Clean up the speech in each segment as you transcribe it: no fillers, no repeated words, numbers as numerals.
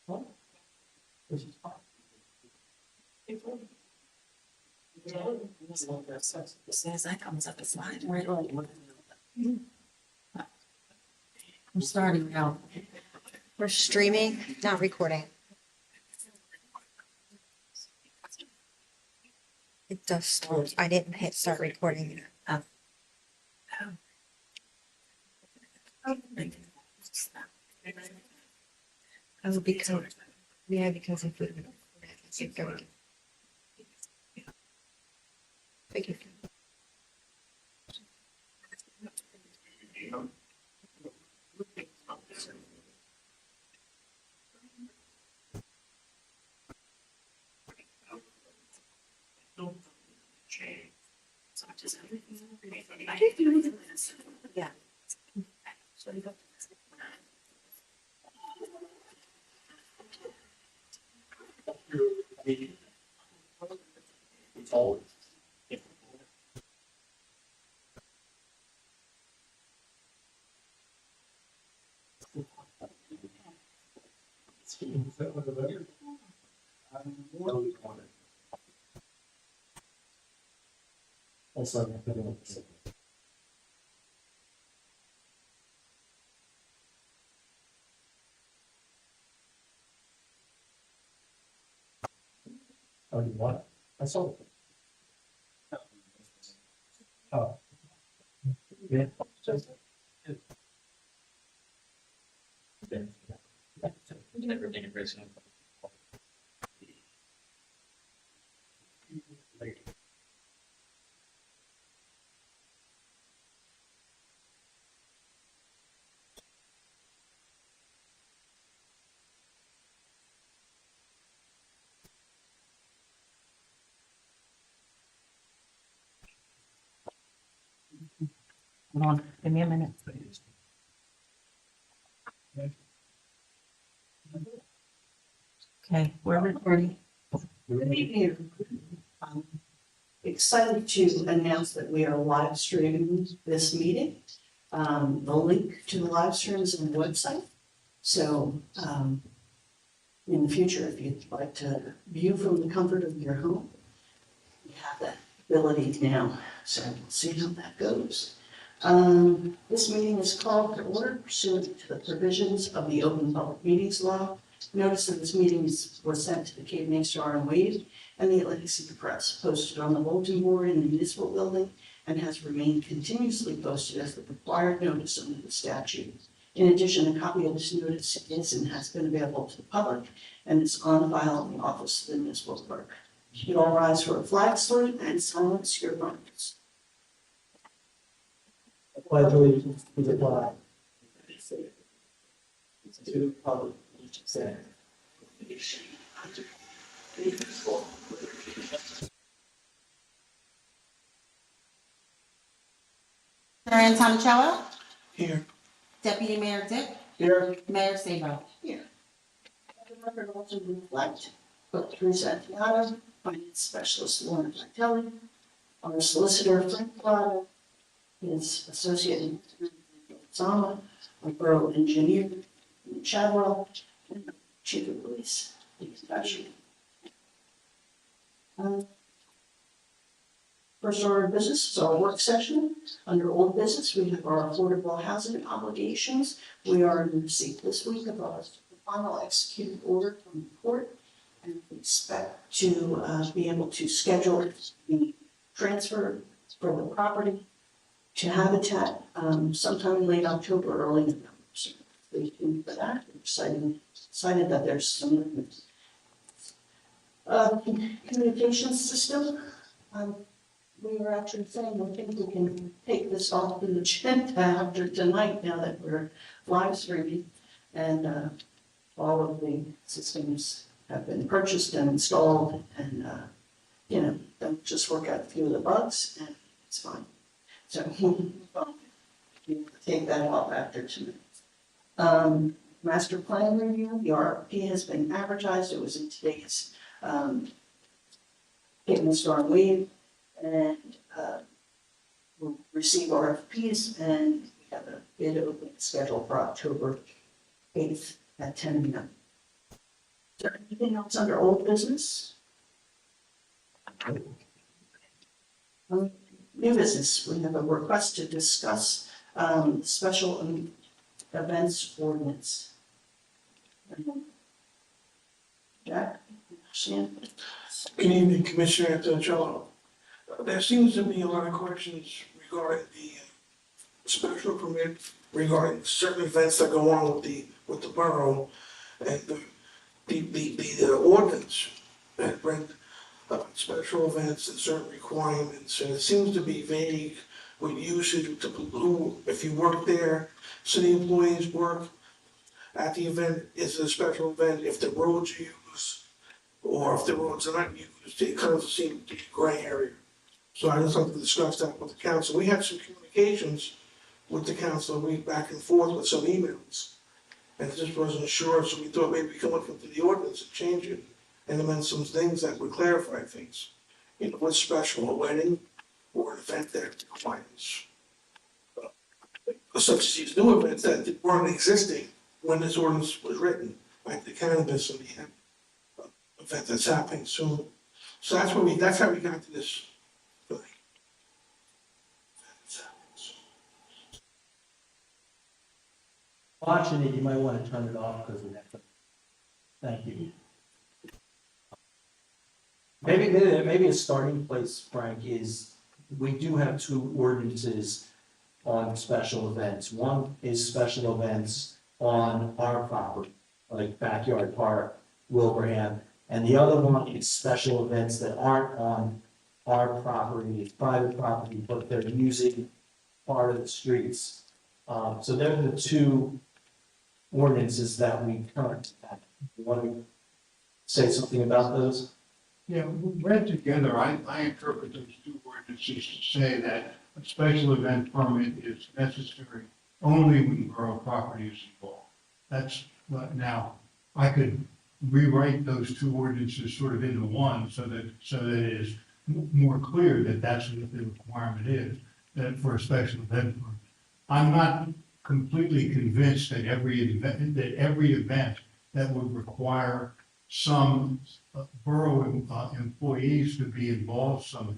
As soon as that comes up, it's mine. Right. I'm starting now. We're streaming, not recording. It does start. I didn't hit start recording. Oh, because because if we Thank you. Yeah. Oh, you want it? I saw it. Oh. Yeah. Everything is Hold on, give me a minute. Okay, we're recording. Good evening. Excited to announce that we are live streaming this meeting. The link to the live stream is on the website. So in the future, if you'd like to view from the comfort of your home, you have that ability now. So we'll see how that goes. This meeting is called to order pursuant to the provisions of the Open Public Meetings Law. Notice of this meeting was sent to the CapeMay Star and Wave and the Atlantic City Press, posted on the bulletin board in the municipal building, and has remained continuously posted as the required notice under the statute. In addition, a copy of this notice is and has been available to the public, and is on file in the office of the municipal clerk. You all rise for a flag salute and silence your phones. I pledge allegiance to the flag. To the republic which stands. Mayor Antonicello, Here. Deputy Mayor Dick, Here. Mayor Sabo. Here. The record also reflect Clerk Teresa Antiato, Finance Specialist Lauren Vitale, our Solicitor Frank Plata, his Associate Zama, our Borough Engineer Chadwell, and Chief of Police Steve Dutchy. First order of business is our work session. Under old business, we have our affordable housing obligations. We are in receipt this week of our final executed order from the court, and we expect to be able to schedule the transfer for the property to Habitat sometime in late October, early November. So stay tuned for that. We're excited that there's some movement. Communications system. We were actually saying, I think we can take this off the agenda after tonight, now that we're live streaming, and all of the systems have been purchased and installed, and they'll just work out a few of the bugs, and it's fine. So we'll take that off after tonight. Master plan review, the RFP has been advertised. It was in today's CapeMay Star and Wave, and we'll receive RFPs, and we have a bid opening scheduled for October 8th at 10 a.m. Is there anything else under old business? New business, we have a request to discuss special events ordinance. Jack? Shan? Good evening, Commissioner Antonello. There seems to be a lot of questions regarding the special permit regarding certain events that go on with the borough and the ordinance that read special events and certain requirements, and it seems to be vague with usage to who, if you work there, city employees work at the event, is it a special event, if the roads are used, or if the roads are not used, it kind of seems to be a gray area. So I just like to discuss that with the council. We had some communications with the council, we back and forth with some emails. And it just wasn't sure, so we thought maybe we could look into the ordinance and change it and amend some things that would clarify things. You know, what's special, a wedding or an event that requires. Such as these new events that weren't existing when this ordinance was written, like the cannabis and the hemp event that's happening soon. So that's how we got to this. Watching it, you might want to turn it off because of that. Thank you. Maybe a starting place, Frank, is we do have two ordinances on special events. One is special events on our property, like Backyard Park, Wilbraham, and the other one is special events that aren't on our property, it's private property, but they're using part of the streets. So they're the two ordinances that we currently have. You want to say something about those? Yeah, read together, I interpret those two ordinances to say that a special event permit is necessary only when borough property is involved. That's, now, I could rewrite those two ordinances sort of into one so that it is more clear that that's what the requirement is, that for a special event permit. I'm not completely convinced that every event that would require some borough employees to be involved somehow,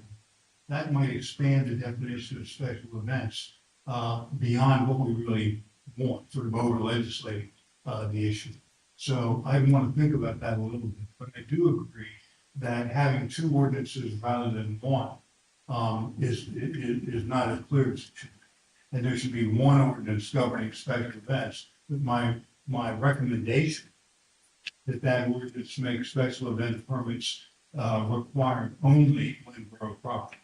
that might expand the definition of special events beyond what we really want, sort of over legislating the issue. So I want to think about that a little bit, but I do agree that having two ordinances rather than one is not as clear as it should be. And there should be one ordinance governing special events. But my recommendation that ordinance make special event permits required only when borough properties.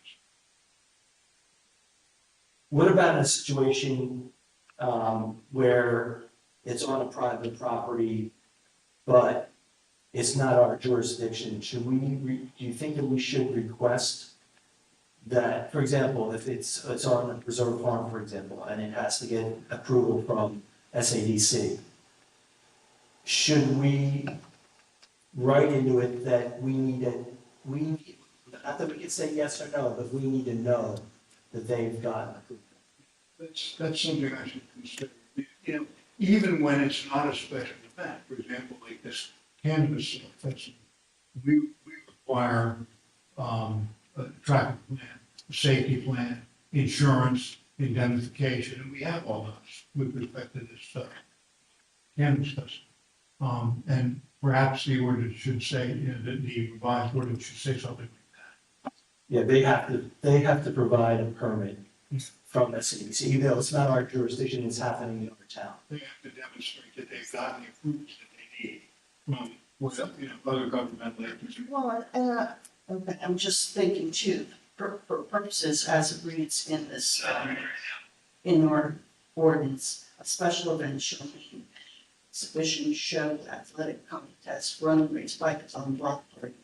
What about a situation where it's on a private property, but it's not our jurisdiction? Should we, do you think that we should request that, for example, if it's on a preserve farm, for example, and it has to get approval from SADC, should we write into it that not that we can say yes or no, but we need to know that they've gotten approval? That's something I should consider. You know, even when it's not a special event, for example, like this cannabis festival, we require a traffic plan, a safety plan, insurance, indemnification, and we have all those with respect to this cannabis festival. And perhaps the ordinance should say, you know, that the revised ordinance should say something like that. Yeah, they have to provide a permit from SADC, even though it's not our jurisdiction, it's happening in our town. They have to demonstrate that they've gotten the approvals that they need from, you know, other governmental agencies. Well, okay, I'm just thinking too, for purposes as it reads in this, in our ordinance, a special event shall mean exhibition, show, athletic contests, run, race, bikeathon, block party,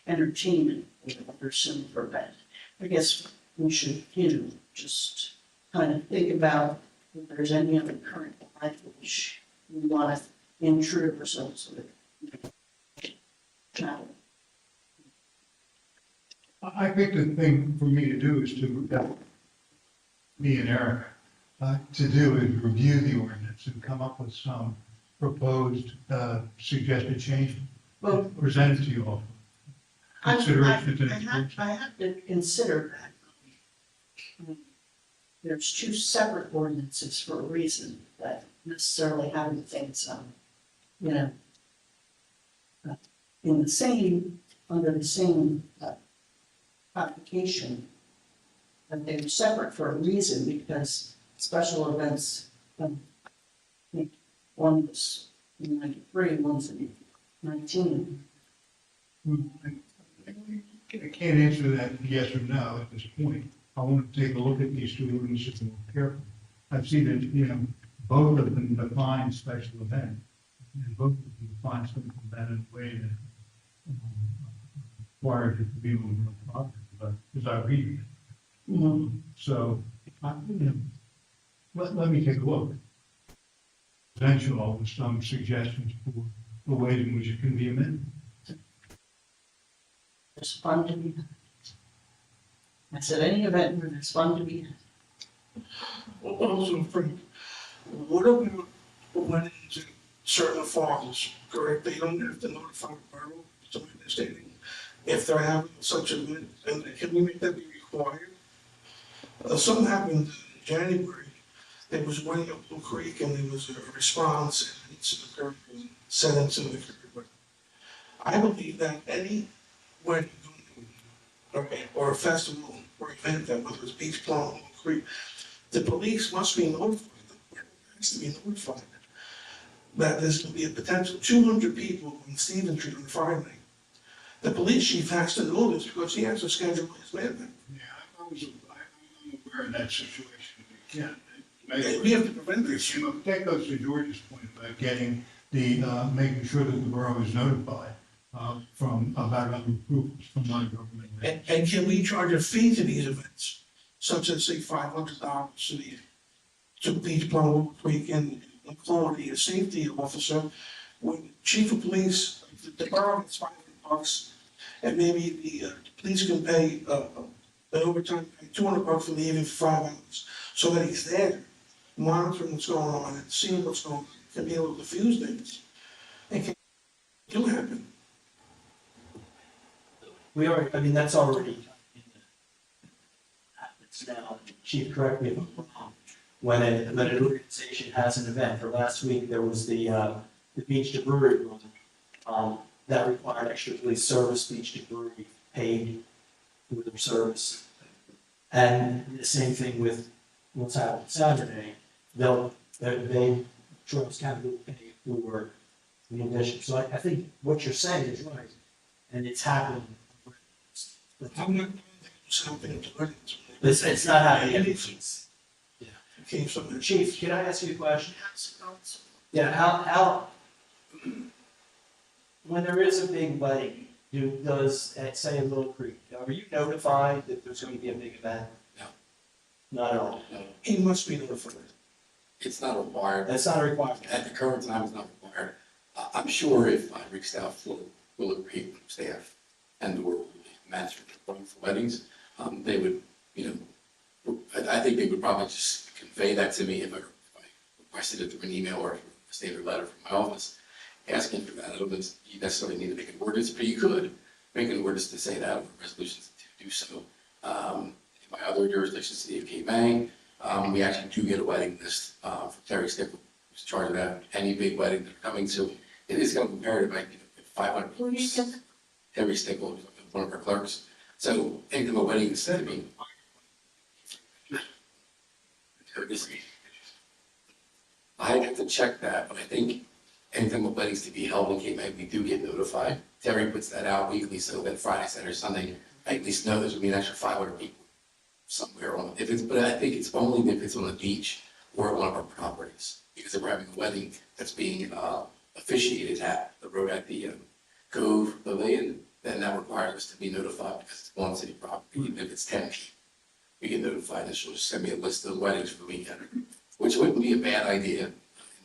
entertainment, or other similar event. I guess we should, you know, just kind of think about if there's any other current language we want to intrude ourselves with. I think the thing for me to do is to, me and Eric, to do is review the ordinance and come up with some proposed, suggested change Well, presented to you all? Consideration to I have to consider that. There's two separate ordinances for a reason, that necessarily having things, you know, in the same, under the same, application. And they're separate for a reason, because special events, I think one was in 93, one's in 19. I can't answer that yes or no at this point. I want to take a look at these two ordinances more carefully. I've seen that, both of them define special event, and both of them define special event in a way that requires it to be on real property, but as I read it. So, let me take a look. Present you all with some suggestions for the ways in which it can be amended. There's fun to be had. I said, any event where there's fun to be had. Also, Frank, what about weddings in certain farms, correct? They don't have to notify the borough, to my understanding, if they're having such an event, and can we make that be required? Something happened in January, there was a wedding up Blue Creek, and there was a response, and incident occurred, and said incident occurred, but I believe that any wedding or a festival or event, that whether it's Beach Plum or Blue Creek, the police must be notified, the borough has to be notified that there's going to be a potential 200 people on Stevens Street on Friday. The police chief has to know this because he has to schedule his man. Yeah, I'm aware of that situation. Yeah. We have to prevent this. That goes to George's point about getting the, making sure that the borough is notified about other approvals from non-governmental. And can we charge a fee to these events, such as say $500 to Beach Plum Creek and employ a safety officer, when chief of police, the borough gets $500, and maybe the police can pay an overtime, $200 for the evening for 5 hours, so that he's there, monitoring what's going on and seeing what's going on, can be able to diffuse things. And can do happen. We are, I mean, that's already in the, it's now, chief, correct me if I'm wrong, when an organization has an event, for last week, there was the beach to brewery run, that required extra police service, beach to brewery paid for their service. And the same thing with what's happening Saturday, they Travis County will pay for the addition. So I think what you're saying is right, and it's happening. I'm not, it's happening to weddings. It's not happening. Yeah. Came from Chief, can I ask you a question? Yeah, how, when there is a big wedding, does, at say in Little Creek, are you notified that there's going to be a big event? No. Not at all? No, He must be notified. it's not required. That's not a requirement. At the current time, it's not required. I'm sure if I reached out for Willow Creek staff and or master for weddings, they would, I think they would probably just convey that to me if I requested it through an email or a standard letter from my office asking for that. I don't think you necessarily need to make an ordinance, but you could make an ordinance to say that, or resolutions to do so. In my other jurisdictions, city of CapeMay, we actually do get a wedding list for Terry Stickle, who's charged of that. Any big wedding that are coming to, it is going to compare to like 500. Terry Stickle, who's one of our clerks. So anything a wedding is said to me. I have to check that, but I think anytime a wedding's to be held in CapeMay, we do get notified. Terry puts that out weekly, so that Friday, Saturday, Sunday, I at least know there's gonna be an extra 500 people somewhere on, but I think it's only if it's on the beach or one of our properties. Because if we're having a wedding that's being officiated at the road at the Cove Pavilion, then that requires us to be notified because it's one city property, even if it's 10 people. We get notified and she'll just send me a list of weddings for the weekend, which wouldn't be a bad idea in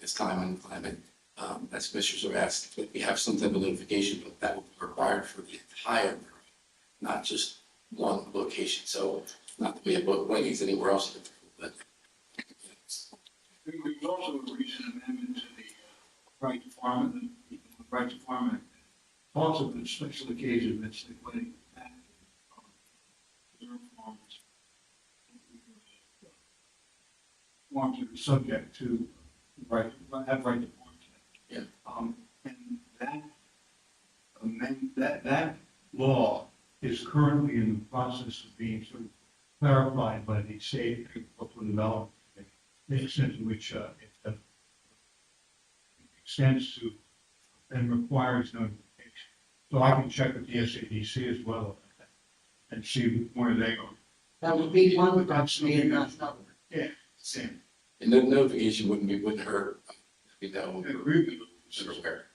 this time and climate. As commissioners have asked, we have some type of notification, but that will be required for the entire borough, not just one location. So not that we have weddings anywhere else, but There was also a recent amendment to the right to farm, and right to farm, and also the special occasion, it's the wedding. Reserve farms. Farms are subject to right, have right to farm. Yeah. And that that law is currently in the process of being sort of clarified by the state agricultural development committee, the extent to which it extends to and requires notification. So I can check with the SADC as well about that and see where they are. That would be one But that's option and not something another. Yeah, same. And the notification wouldn't hurt, you know, Agree. sort of aware.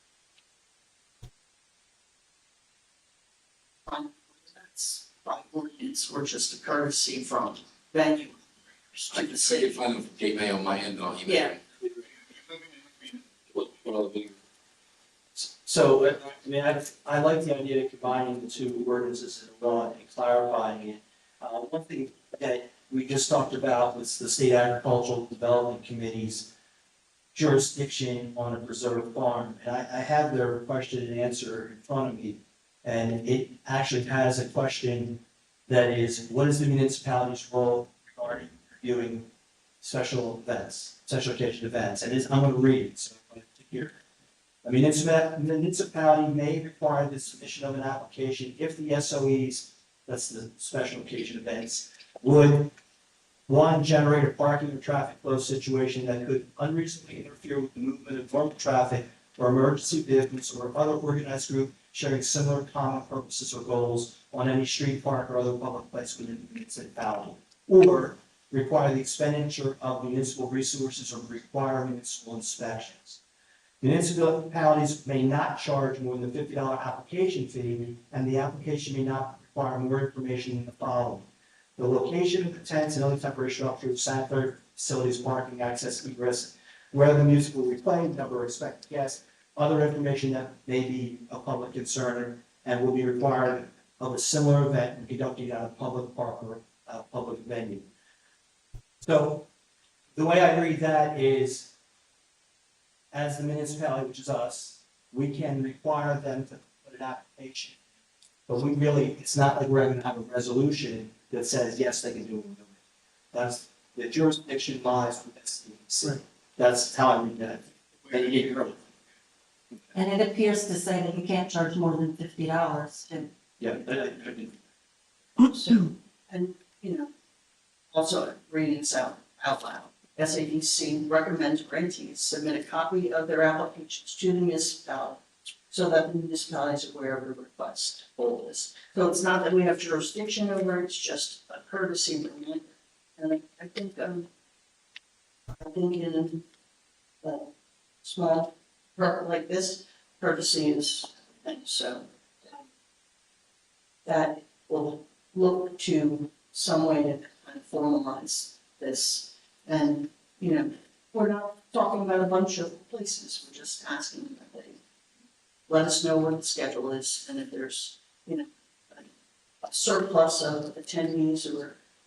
That's by ordinance or just a courtesy from venue I to can the see city. if I can get mail on my end, and I'll email. Yeah. What other thing? So, I mean, I like the idea of combining the two ordinances in one and clarifying it. One thing that we just talked about was the State Agricultural Development Committee's jurisdiction on a preserved farm. And I have their question and answer in front of me. And it actually has a question that is, what is the municipality's role regarding reviewing special events, special occasion events? And I'm going to read it, so I'm going to hear. A municipality may require the submission of an application if the SOEs, that's the special occasion events, would, one, generate a parking or traffic flow situation that could unreasonably interfere with the movement of normal traffic or emergency vehicles or other organized group sharing similar common purposes or goals on any street, park, or other public place within the municipality, or require the expenditure of municipal resources or require municipal inspections. Municipalities may not charge more than the $50 application fee, and the application may not require more information than the following: the location of the tents and other temporary structures, sanitary facilities, parking, access, egress, where the music will be played, number of expected guests, other information that may be of public concern and will be required of a similar event and conducted at a public park or a public venue. So the way I read that is, as the municipality, which is us, we can require them to put an application. But we really, it's not like we're gonna have a resolution that says, yes, they can do it. That's, the jurisdiction lies with SDC. That's how I read that. And you get your, And it appears to say that you can't charge more than $50 to. yeah. So, and, you know, also reading this out loud. SADC recommends grantees submit a copy of their applications to the municipality so that the municipality is aware of the request for this. So it's not that we have jurisdiction over it, it's just a courtesy reminder. And I think in a small part like this, courtesy is, and so that will look to some way to kind of formalize this. And, you know, we're not talking about a bunch of places, we're just asking that they let us know what the schedule is, and if there's, you know, a surplus of attendees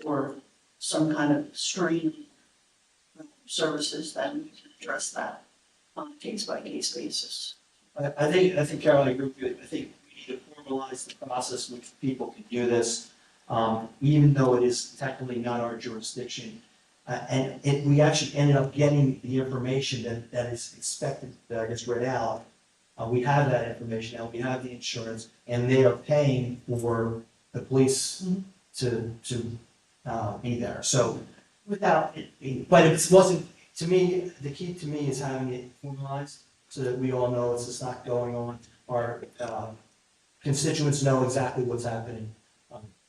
or some kind of strain of services, then we can address that on a case-by-case basis. I think Carol, I agree with you. I think we need to formalize the process which people can do this, even though it is technically not our jurisdiction. We actually ended up getting the information that is expected, that gets read out. We have that information, and we have the insurance, and they are paying for the police to be there. So without it being, but if it wasn't, to me, the key to me is having it formalized so that we all know it's just not going on. Our constituents know exactly what's happening.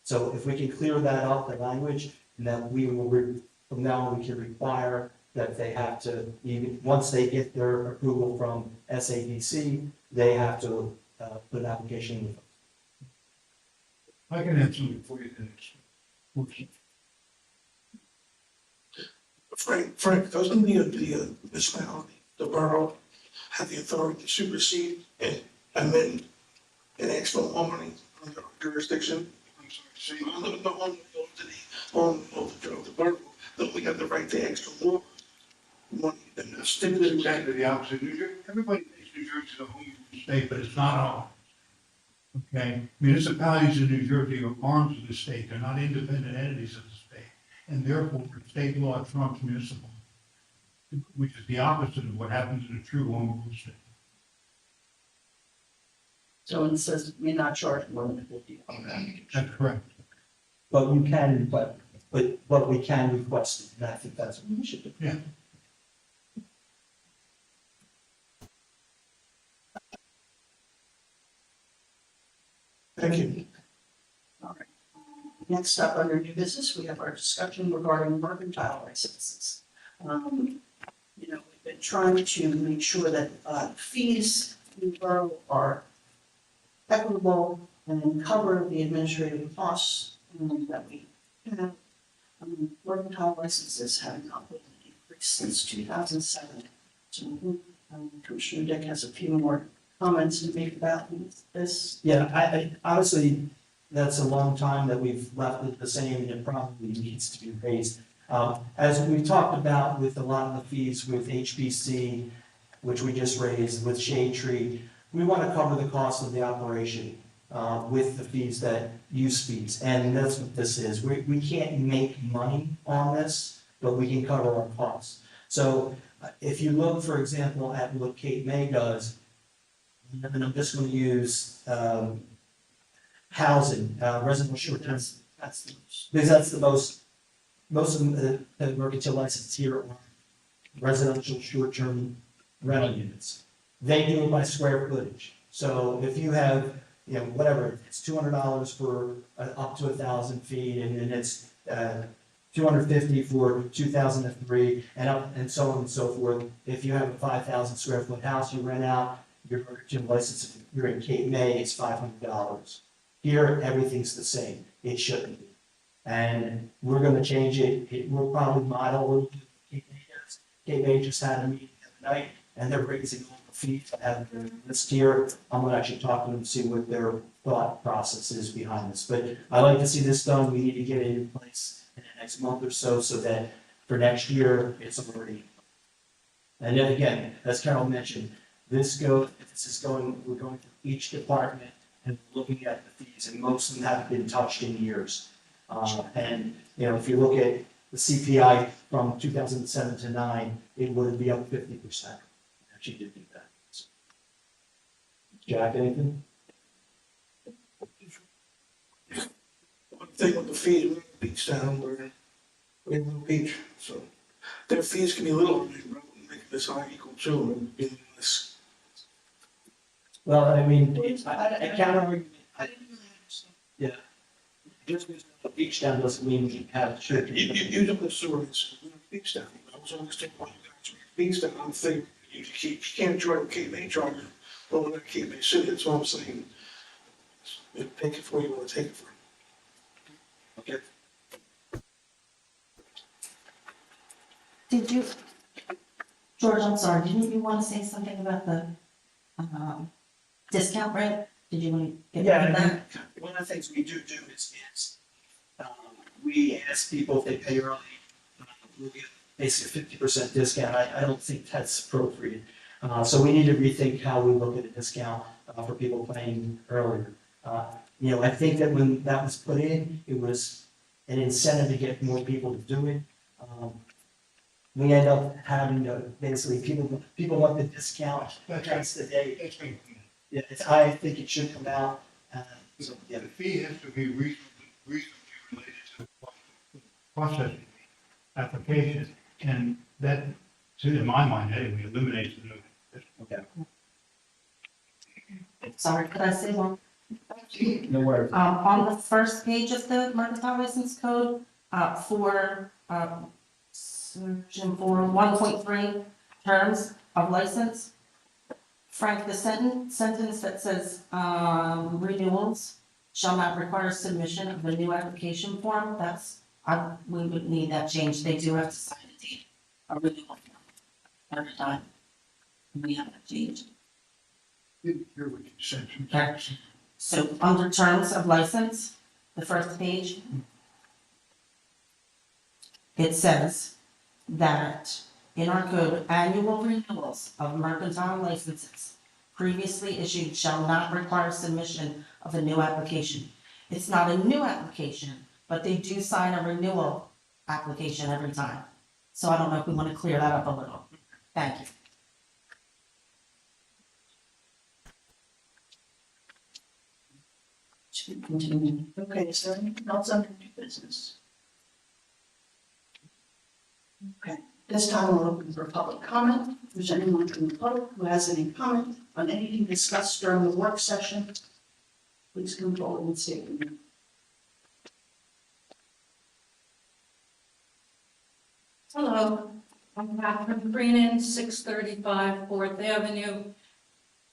So if we can clear that up, the language, and then we will, from now on, we can require that they have to, even once they get their approval from SADC, they have to put an application in. I can answer it for you the next question. Frank, doesn't the municipality, the borough, have the authority to supersede and amend an extra more money under jurisdiction? I'm sorry, say, on the borough, don't we have the right to extra more? money and stipulated Exactly the opposite. New Jersey, everybody thinks New Jersey is a home rule state, but it's not all. Okay, municipalities in New Jersey are arms of the state, they're not independent entities of the state. And therefore, state law trumps municipal, which is the opposite of what happens in a true home rule state. So it says may not charge more than $50. That's correct. But you can, but we can request it, and I think that's what we should do. Yeah. Thank you. All right. Next up, under new business, we have our discussion regarding mercantile licenses. We've been trying to make sure that fees in the borough are equitable and cover the administrative costs that we have. Mercantile licenses have not been increased since 2007. So Commissioner Dick has a few more comments to make about this. Yeah, I honestly, that's a long time that we've left it the same, and it probably needs to be raised. As we talked about with a lot of the fees with HBC, which we just raised, with Shade Tree, we want to cover the cost of the operation with the fees that use fees, and that's what this is. We can't make money on this, but we can cover our costs. So if you look, for example, at what CapeMay does, and I'm just going to use housing, residential short-term, because that's the most of the mercantile licenses here are residential short-term rental units. They do it by square footage. So if you have, whatever, it's $200 for up to 1,000 feet, and then it's $250 for 2,003, and so on and so forth. If you have a 5,000 square foot house you rent out, your mercantile license, if you're in CapeMay, it's $500. Here, everything's the same. It shouldn't be. And we're gonna change it. It will probably model a little bit. CapeMay just had a meeting the other night, and they're raising all the fees. I have their list here. I'm gonna actually talk to them and see what their thought process is behind this. But I like to see this done. We need to get it in place in the next month or so that for next year, it's already. And then again, as Carol mentioned, we're going through each department and looking at the fees, and most of them haven't been touched in years. And, if you look at the CPI from 2007 to 9, it would be up 50%. Actually did do that. So. Jack, anything? One thing with the fees, we're in the beach town, we're in the beach, so their fees can be little, make this high equal to, and be this. Well, I mean, I can't argue. I didn't really understand. Yeah. Just because the beach down doesn't mean we have church. You don't have sewerage, we're in the beach town, I was understanding why you guys are in the beach town, I'm thinking, you can't charge a CapeMay charger, well, we're not CapeMay City, that's what I'm saying. Take it for what you want to take it for. Okay. Did you, George, I'm sorry, didn't you want to say something about the discount rate? Did you want to get Yeah, into I that? mean, one of the things we do is we ask people if they pay early, we'll get basically 50% discount. I don't think that's appropriate. So we need to rethink how we look at a discount for people paying earlier. I think that when that was put in, it was an incentive to get more people to do it. We end up having to, basically, people want the discount, that's the day. That's right. Yeah, I think it should come out, so, yeah. The fee has to be reasonably related to the processing application, and that, in my mind anyway, eliminates the new. Okay. Sorry, could I say one? No worries. On the first page of the mercantile license code, section for 1.3 terms of license. Frank, the sentence that says, renewals shall not require submission of a new application form, we would need that changed. They do have to sign a deed, a renewal form every time. We have that changed. Didn't hear what you said. Okay. So under terms of license, the first page, it says that in our code, annual renewals of mercantile licenses previously issued shall not require submission of a new application. It's not a new application, but they do sign a renewal application every time. So I don't know if we want to clear that up a little. Thank you. To continue. Okay, is there anything else under new business? Okay, this time we'll open for public comment. If there's anyone from the public who has any comment on anything discussed during the work session, please come forward and state your name. Hello, I'm Catherine Greenan, 635 Fourth Avenue.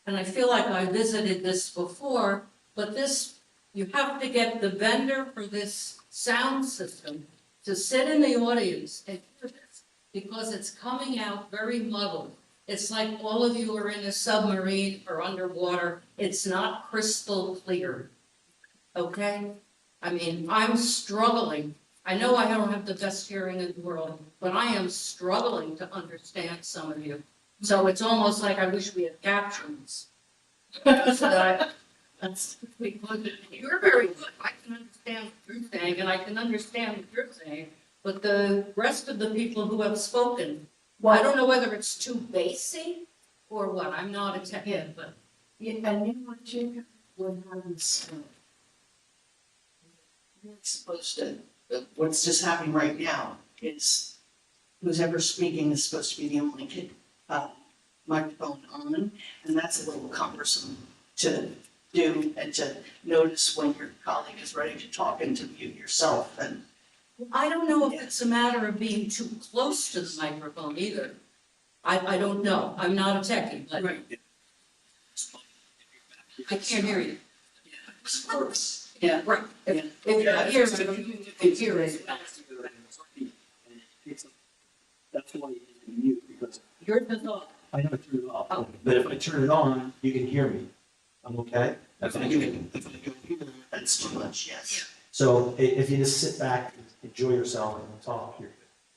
And I feel like I visited this before, but this, you have to get the vendor for this sound system to sit in the audience and hear this, because it's coming out very muddled. It's like all of you are in a submarine or underwater. It's not crystal clear. Okay? I mean, I'm struggling. I know I don't have the best hearing in the world, but I am struggling to understand some of you. So it's almost like I wish we had captions. That's because you're very good. I can understand what you're saying, and I can understand what you're saying. But the rest of the people who have spoken, well, I don't know whether it's too basic or what. I'm not a techie, but Yeah, and you know what, Jacob, what happens, it's supposed to, what's just happening right now is who's ever speaking is supposed to be the only microphone on, and that's a little cumbersome to do and to notice when your colleague is ready to talk and to mute yourself, and I don't know if it's a matter of being too close to the microphone either. I don't know. I'm not a techie, but I can't hear you. yeah, Right. If you're not here, you can hear it. That's why you need to mute, because You're the thought. I never turn it off. But if I turn it on, you can hear me. I'm okay? if I go here, that's too much, yes. So if you just sit back, enjoy yourself and talk, you're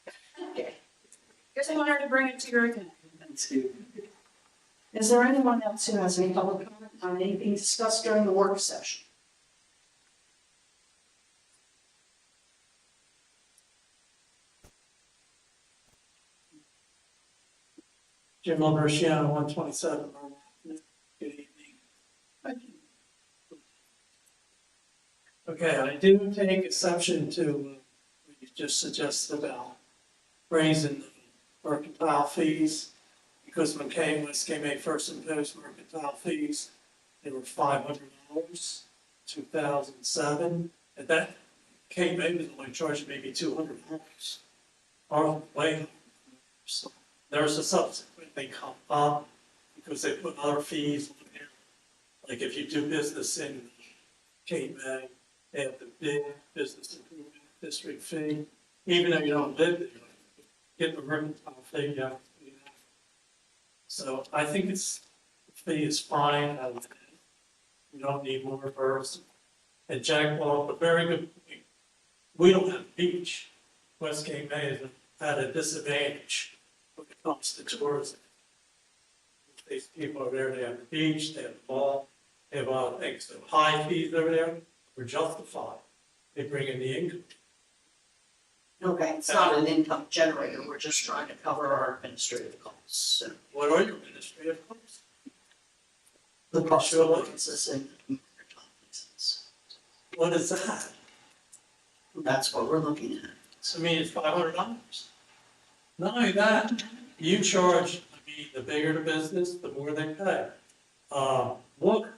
good. Okay. Just wanted to bring it to your attention. Thanks, you. Is there anyone else who has any public comment on anything discussed during the work session? Jim Lumberciano, 127 Vermont Avenue. Good evening. Okay, I do take exception to what you just suggested about raising the mercantile fees, because when CapeMay first imposed mercantile fees, they were $500, 2007. At that, CapeMay was only charging maybe $200. Or way higher. So there's a subsequent, they come up because they put other fees on there. Like if you do business in CapeMay, they have the big business improvement district fee. Even though you don't live there, get the mercantile fee, you have to pay that. So I think the fee is fine as it is. We don't need more first. And Jack brought up a very good point. We don't have a beach. West CapeMay is at a disadvantage when it comes to tourism. These people are there, they have the beach, they have the mall, they have a lot of things. So high fees over there are justified. They bring in the income. Okay, it's not an income generator, we're just trying to cover our administrative costs. So What are your administrative costs? the cost of licenses and mercantile license. What is that? That's what we're looking at. I mean, it's $500. Not only that, you charge, the bigger the business, the more they pay. Look,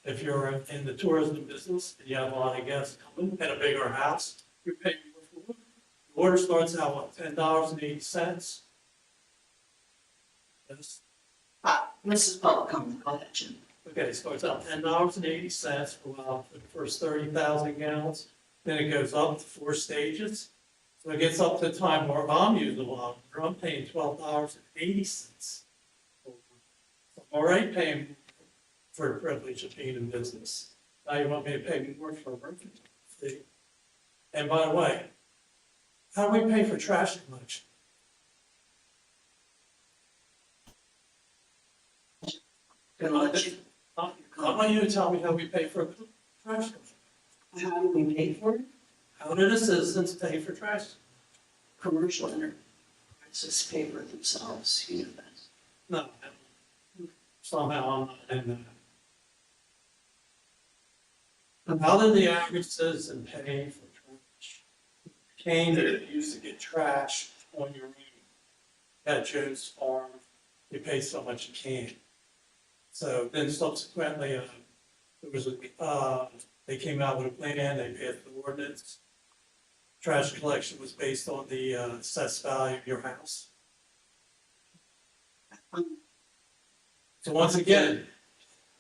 if you're in the tourism business and you have a lot of guests coming and a bigger house, you're paying more for water. Water starts out, what, $10.80? Yes. This is public comment, go ahead, Jim. Okay, it starts out $10.80 for the first 30,000 gallons. Then it goes up to 4 stages. So it gets up to the time where I'm using a lot, where I'm paying $12.80. I'm already paying for the privilege of being in business. Now you want me to pay more for a merchant fee? And by the way, how do we pay for trash collection? Gonna let you, I want you to tell me how we pay for trash. how do we pay for it? How do the citizens pay for trash? Commercial enterprises pay for it themselves, you know that. No, somehow I'm not in that. How did the average citizen pay for trash? Came there, you used to get trash on your own. At Joe's Farm, you pay so much a can. So then subsequently, there was they came out with a plan, they passed the ordinance. Trash collection was based on the assessed value of your house. So once again,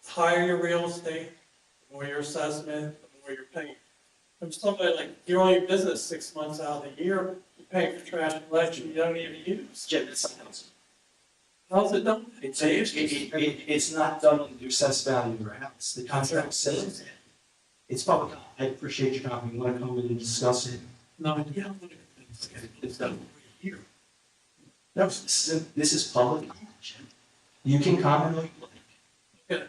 the higher your real estate, the more your assessment, the more you're paying. From somebody like, you're only in business 6 months out of the year, you're paying for trash collection you don't even use. Jim, it's something else. How's it done? It's not done on the assessed value of your house. The contract says it. It's public. I appreciate your comment. You want to come in and discuss it? No, yeah, It's done here. No, this is public knowledge. You can comment all you like. okay,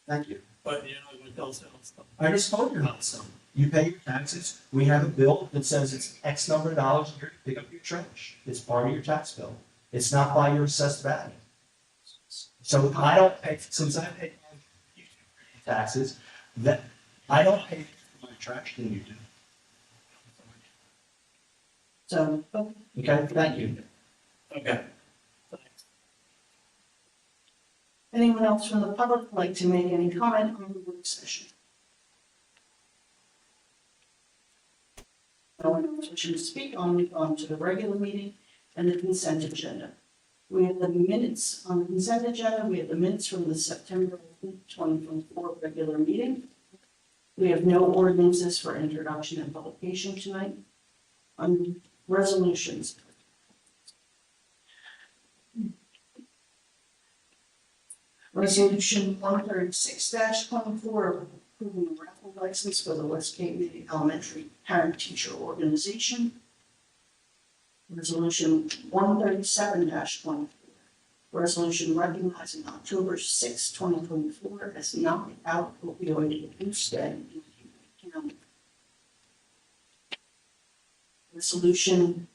Thank you. but you know, what else stuff. I just told you about some. You pay your taxes. We have a bill that says it's X number of dollars a year to pick up your trash. It's part of your tax bill. It's not by your assessed value. So I don't pay, since I pay taxes, that, I don't pay for my trash than you do. So, Okay, thank you. Okay. anyone else from the public like to make any comment on the work session? No one else wishing to speak on to the regular meeting and the consent agenda. We have the minutes on the consent agenda. We have the minutes from the September 2024 regular meeting. We have no ordinances for introduction and publication tonight. On resolutions. Resolution 136-24, approving a raffle license for the West CapeMay Elementary Parent Teacher Organization. Resolution 137-24, resolution recognizing October 6, 2024 as Knockout Opioid Abuse Day in Cape County. Resolution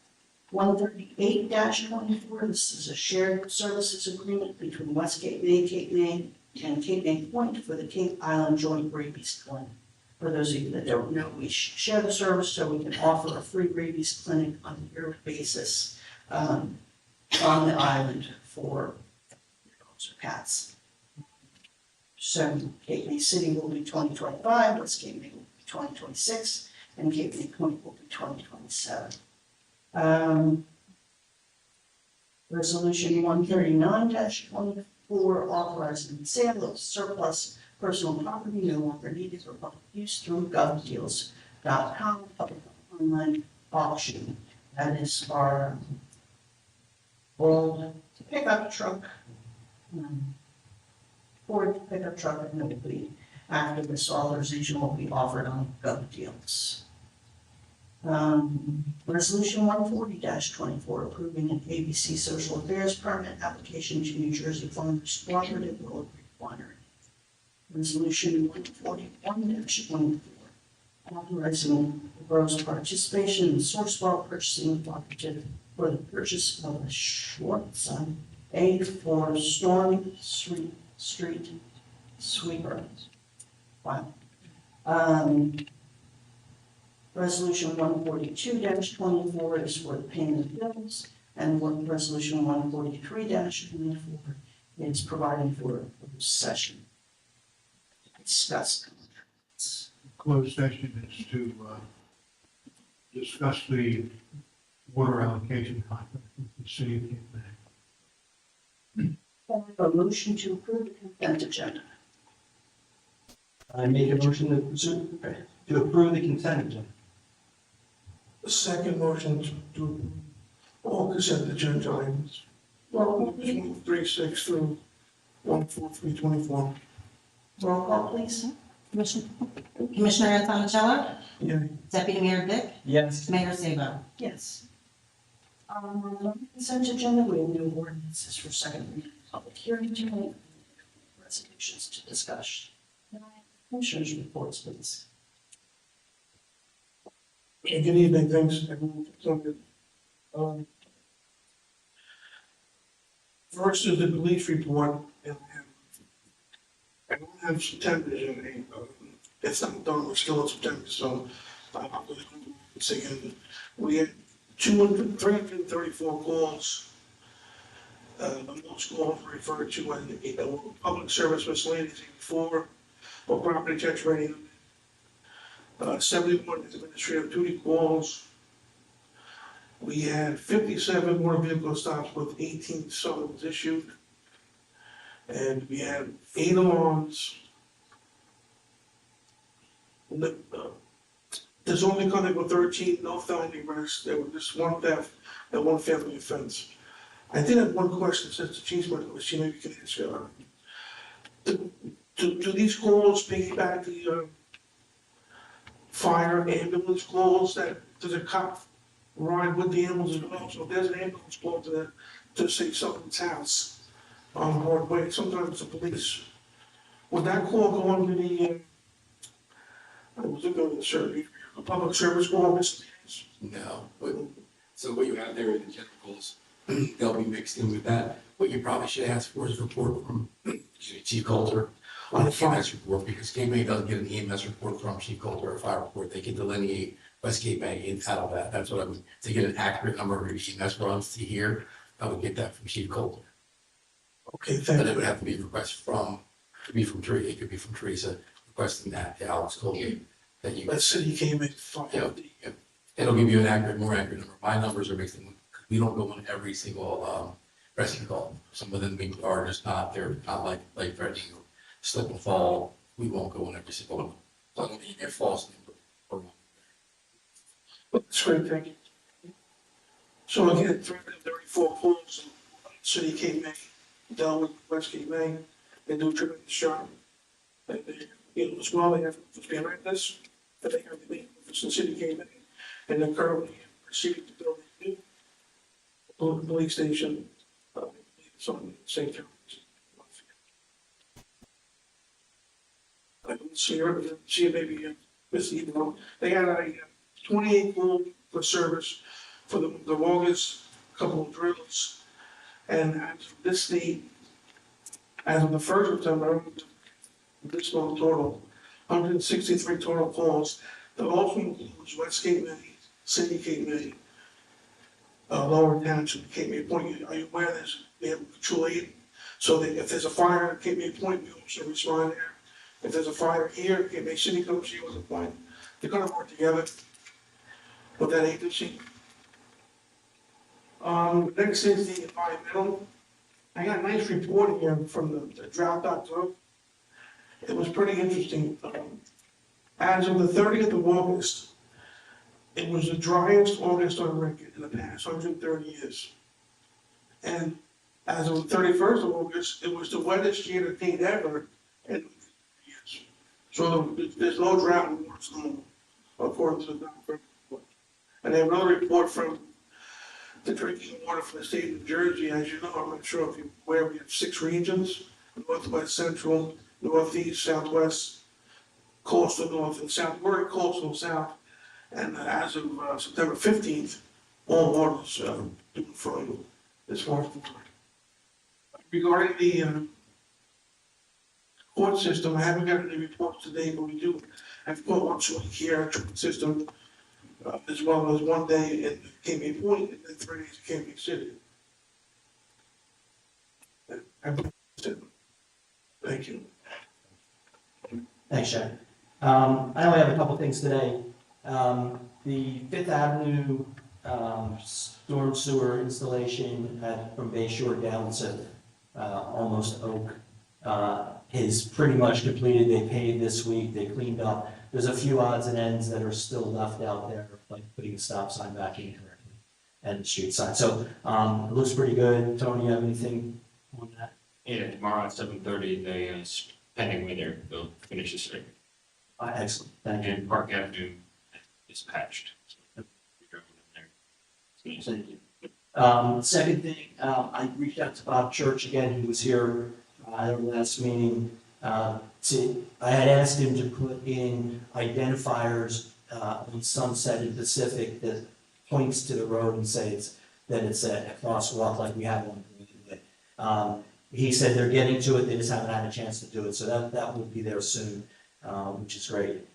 138-24, this is a shared services agreement between West CapeMay, and CapeMay Point for the Cape Island Joint Rabies Clinic. For those of you that don't know, we share the service so we can offer a free rabies clinic on a yearly basis on the island for dogs or cats. So CapeMay City will be 2025, West CapeMay will be 2026, and CapeMay Point will be 2027. Resolution 139-24, authorizing the sale of surplus personal property no longer needed for public use through govdeals.com, public online auction. That is our old pickup truck, Ford pickup truck, and it will be, after this authorization, will be offered on GovDeals. Resolution 140-24, approving an ABC Social Affairs permit application to New Jersey Farmers Cooperative Willow Creek Winery. Resolution 141-24, authorizing the borough's participation in Sourcewell Purchasing Cooperative for the purchase of a Schwartz A4 Storm Street sweeper. Wow. Resolution 142-24 is for the payment of bills, and resolution 143-24 is providing for a session. Discuss contracts. Closed session is to discuss the water allocation contract with the city of CapeMay. A motion to approve the consent agenda. I make a motion to approve the consent agenda. The second motion to all consent agenda items. Roll 36 through 14324. call, please. Commissioner Antonello, Yeah. Deputy Mayor Dick, Yes. Mayor Sabo. Yes. On the consent agenda, we have no ordinances for second reading, public hearing tonight. resolutions to discuss. Commissioners' reports, please. Good evening, thanks, everyone, for coming. First is the police report, and I don't have September's in it. It's not done, we're still in September, so I'm going to say again. We had 334 calls. Most calls were referred to as public service miscellaneous 84, or property tax rating. 71 administrative duty calls. We had 57 motor vehicle stops with 18 summons issued. And we had 8 alarms. There's only conduct with 13, no felony arrests. There was just 1 theft and 1 family offense. I did have one question since the chief's my question, maybe you can answer. Do these calls piggyback the fire ambulance calls that does a cop ride with the ambulance as well? So if there's an ambulance call to say someone's house on Broadway, sometimes the police, would that call go under the, I was looking at the survey, a public service call, miscellaneous? No, so what you have there in the general goals, they'll be mixed in with that. What you probably should ask for is a report from Chief Coulter on the EMS report, because CapeMay doesn't get an EMS report from Chief Coulter or a fire report. They can delineate West CapeMay out of that. That's what I would, to get an accurate number of EMS runs to here, I would get that from Chief Coulter. Okay, But thank it you. would have to be a request from, could be from Teresa, it could be from Teresa requesting that to Alex Colgate, that you. That city came in, Yeah, yeah. It'll give you an accurate, more accurate number. My numbers are mixed in. We don't go on every single rescue call. Some of them are just not, they're not like threatening or slip and fall. We won't go on every single one. So I don't need a false number or wrong. that's great, thank you. So again, 334 calls in city CapeMay, down with West CapeMay, they do tremendous job. And they, you know, as well, they have to be behind this, but they have the main office in city CapeMay, and they're currently proceeding to build a new police station, it's on St. John's. I don't see her, see maybe Miss Eden. They had a 28 call for service for the longest couple of drills. And as of this date, as of the 1st of September, this month total, 163 total calls. That also includes West CapeMay, City CapeMay, Lower Township, CapeMay Point. Are you aware there's, we have mutual aid? So that if there's a fire at CapeMay Point, we also respond there. If there's a fire here, CapeMay City comes here with a point. They're gonna work together with that agency. Next is the environmental. I got a nice report here from the drought.gov. It was pretty interesting. As of the 30th of August, it was the driest August on record in the past 130 years. And as of the 31st of August, it was the wettest year to date ever in years. So there's no drought in what's normal, according to the drought report. And they have another report from the drinking water for the state of New Jersey. As you know, I'm not sure if you're aware, we have 6 regions: Northwest, Central, Northeast, Southwest, Coastal North, and South. We're in Coastal South. And as of September 15th, all waters doing fine as far as the water. Regarding the court system, I haven't got any reports today, but we do have court once a week here, treatment system, as well as 1 day in CapeMay Point and then 3 days in CapeMay City. Thank you. Thanks, Jack. I only have a couple things today. The Fifth Avenue storm sewer installation from Bay Shore down to almost Oak is pretty much completed. They paid this week. They cleaned up. There's a few odds and ends that are still left out there, like putting a stop sign back in correctly and the street sign. So it looks pretty good. Tony, you have anything on that? Yeah, tomorrow at 7:30, they pending when they'll finish the street. Excellent. Thank you. And Park Avenue is patched. So we drove in there. Thank you. Second thing, I reached out to Bob Church again, who was here at our last meeting, I had asked him to put in identifiers, on Sunset and Pacific that points to the road and say that it's a crosswalk like we have on Greenwood. He said they're getting to it, they just haven't had a chance to do it, so that will be there soon, which is great.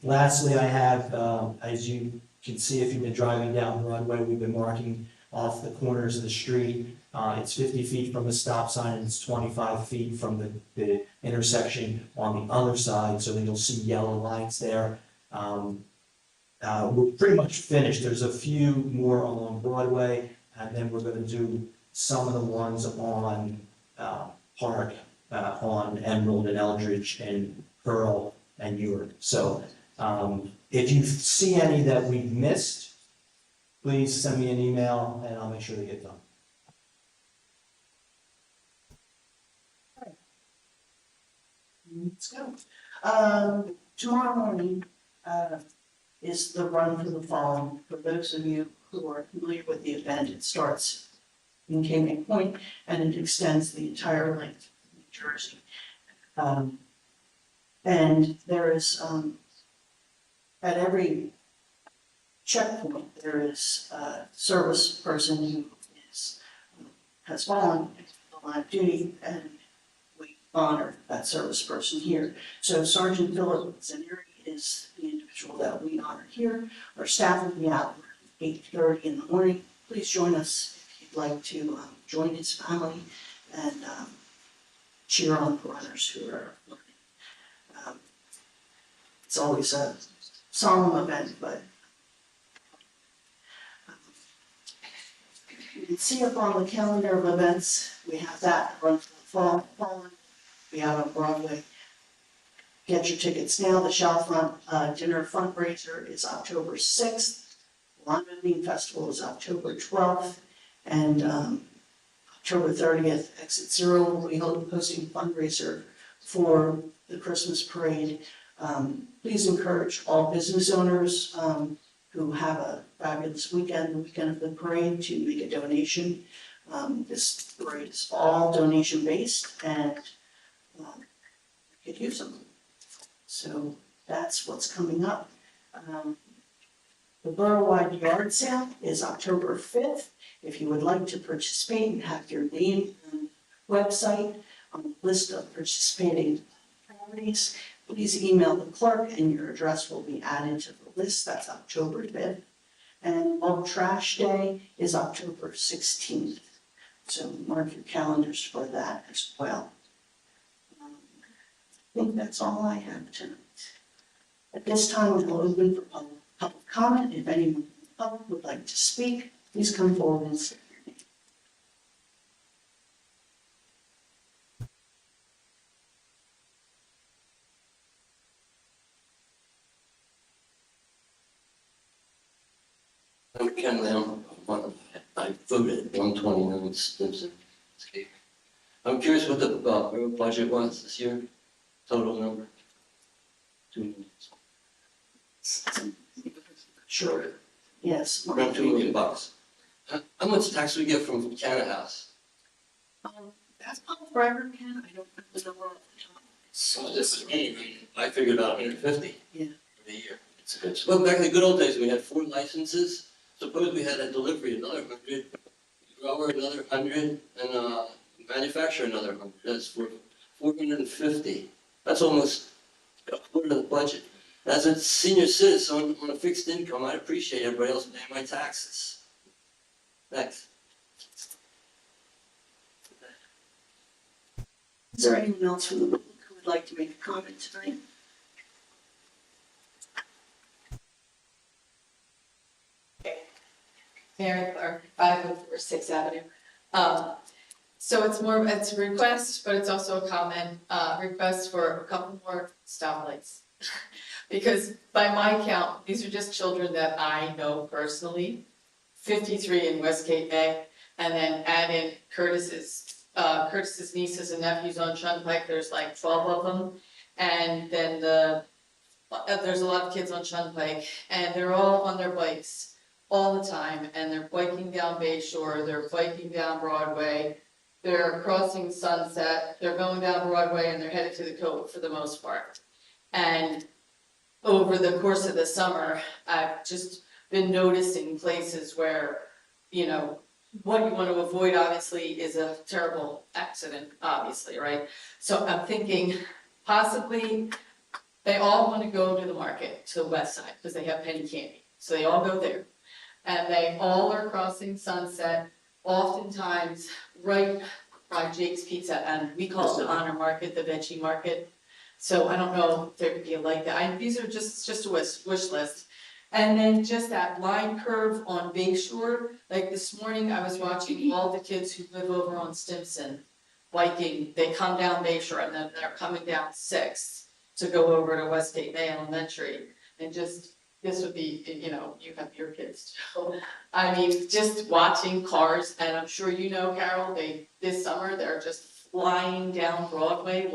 Lastly, I have, as you can see if you've been driving down Broadway, we've been marking off the corners of the street. It's 50 feet from the stop sign and it's 25 feet from the intersection on the other side, so that you'll see yellow lines there. We're pretty much finished. There's a few more along Broadway, and then we're gonna do some of the ones on Park, on Emerald and Eldridge and Pearl and York. So if you see any that we've missed, please send me an email and I'll make sure they get done. Let's go. Tomorrow morning, is the Run for the Fallen. For those of you who are familiar with the event, it starts in CapeMay Point and it extends the entire length of New Jersey. And there is, at every checkpoint, there is a service person who has fallen in the line of duty, and we honor that service person here. So Sergeant Philip Zaneri is the individual that we honor here. Our staff will be out at 8:30 in the morning. Please join us if you'd like to join his family and cheer on the runners who are running. It's always a solemn event, but you can see up on the calendar of events, we have that Run for the Fallen. We have on Broadway. Get your tickets now. The Chalfont Dinner fundraiser is October 6th. Lime Bean Festival is October 12th. And October 30th, Exit Zero will be hosting a fundraiser for the Christmas parade. Please encourage all business owners who have a fabulous weekend, the weekend of the parade, to make a donation. This parade is all donation based and you could use them. So that's what's coming up. The borough-wide yard sale is October 5th. If you would like to participate and have your name and website on the list of participating properties, please email the clerk and your address will be added to the list. That's October 5th. And Bulk Trash Day is October 16th. So mark your calendars for that as well. I think that's all I have tonight. At this time, we'll open for public comment. If anyone in the public would like to speak, please come forward and say your name. I'm Ken Lamb. I voted 129 Stimson. I'm curious what the borough budget was this year, total number. 2 million. Sure. Yes. Around $2 million. How much tax we get from Canada House? That's public record, Ken. I don't know the number off the top. So this is me. I figured about 150. Yeah. For the year. It's well, back in the good old days, we had 4 licenses. Suppose we had a delivery, another 100, grower another 100, and manufacturer another 100. That's for 450. That's almost a quarter of the budget. As a senior citizen on a fixed income, I'd appreciate everybody else paying my taxes. Thanks. Is there anyone else from the public who would like to make a comment tonight? Mary Clark, 504 6th Avenue. So it's a request, but it's also a comment, request for a couple more stoplights. Because by my count, these are just children that I know personally, 53 in West CapeMay, and then add in Curtis's nieces and nephews on Shunpike, there's like 12 of them. And then there's a lot of kids on Shunpike, and they're all on their bikes all the time, and they're biking down Bay Shore, they're biking down Broadway, they're crossing Sunset, they're going down Broadway and they're headed to the Cove for the most part. And over the course of the summer, I've just been noticing places where, you know, what you want to avoid obviously is a terrible accident, obviously, right? So I'm thinking possibly they all want to go to the market, to the west side, because they have penny candy. So they all go there. And they all are crossing Sunset, oftentimes right by Jake's Pizza, and we call it the Honor Market, the Veggie Market. So I don't know if there could be like that. These are just a wish list. And then just that line curve on Bayshore, like this morning I was watching all the kids who live over on Stimson biking, they come down Bayshore and then they're coming down Sixth to go over to West CapeMay Elementary. And just, this would be, you know, you have your kids too. I mean, just watching cars, and I'm sure you know, Carol, this summer, they're just flying down Broadway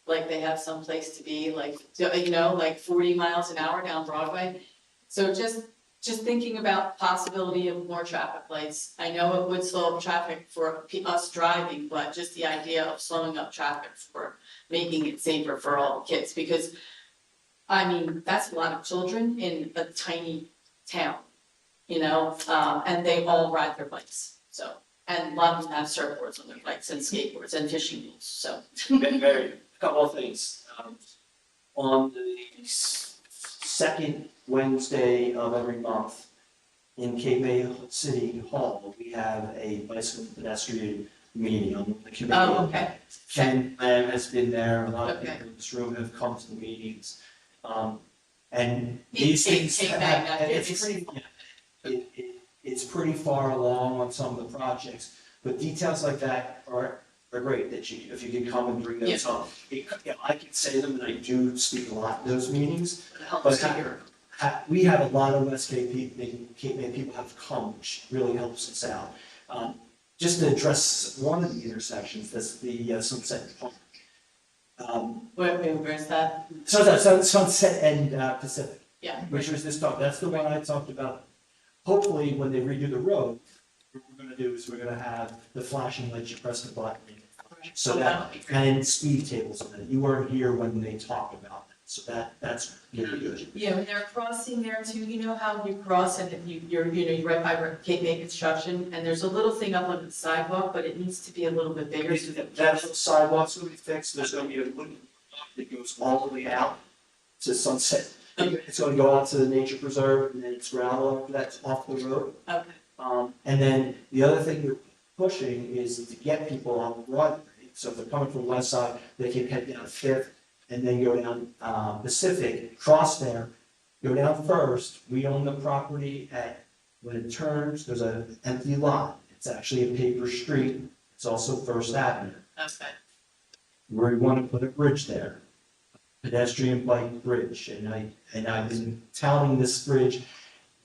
like they have some place to be, like, you know, like 40 miles an hour down Broadway. So just thinking about possibility of more traffic lights. I know it would slow up traffic for us driving, but just the idea of slowing up traffic for making it safer for all the kids, because I mean, that's a lot of children in a tiny town, you know, and they all ride their bikes, so. And a lot of them have surfboards on their bikes and skateboards and fishing poles, so. Very, a couple of things. On the second Wednesday of every month in CapeMay City Hall, we have a bicycle pedestrian meeting on the committee. Oh, okay. Ken Lamb has been there, a lot of Okay. people in this room have come to the meetings. And He- these he- things, he- and he- it's pretty, it's pretty far along on some of the projects, but details like that are great, that you, if you can come and bring those up. I can say them, and I do speak a lot in those meetings, It helps but to hear. we have a lot of West Cape people have come, which really helps us out. Just to address one of the intersections, that's the Sunset Park. Where's that? Sunset and Pacific, Yeah. which was this talk, that's the one I talked about. Hopefully, when they redo the road, what we're gonna do is we're gonna have the flashing lights, you press the button. So Oh, that, would be great. and speed tables, on that. You weren't here when they talked about that, so that's really good. Yeah, when they're crossing there too, you know how you cross and if you're right by CapeMay Construction, and there's a little thing up on the sidewalk, but it needs to be a little bit bigger so that. That sidewalk's gonna be fixed, there's gonna be a loop that goes all the way out to Sunset. It's gonna go out to the nature preserve, and then it's gravel, that's off the road. Okay. And then the other thing we're pushing is to get people on Broadway. So if they're coming from the west side, they can head down Fifth and then go down Pacific, cross there, go down First. We own the property when it turns, there's an empty lot. It's actually a paper street. It's also First Avenue. Okay. We want to put a bridge there, pedestrian bike bridge. And I've been touting this bridge,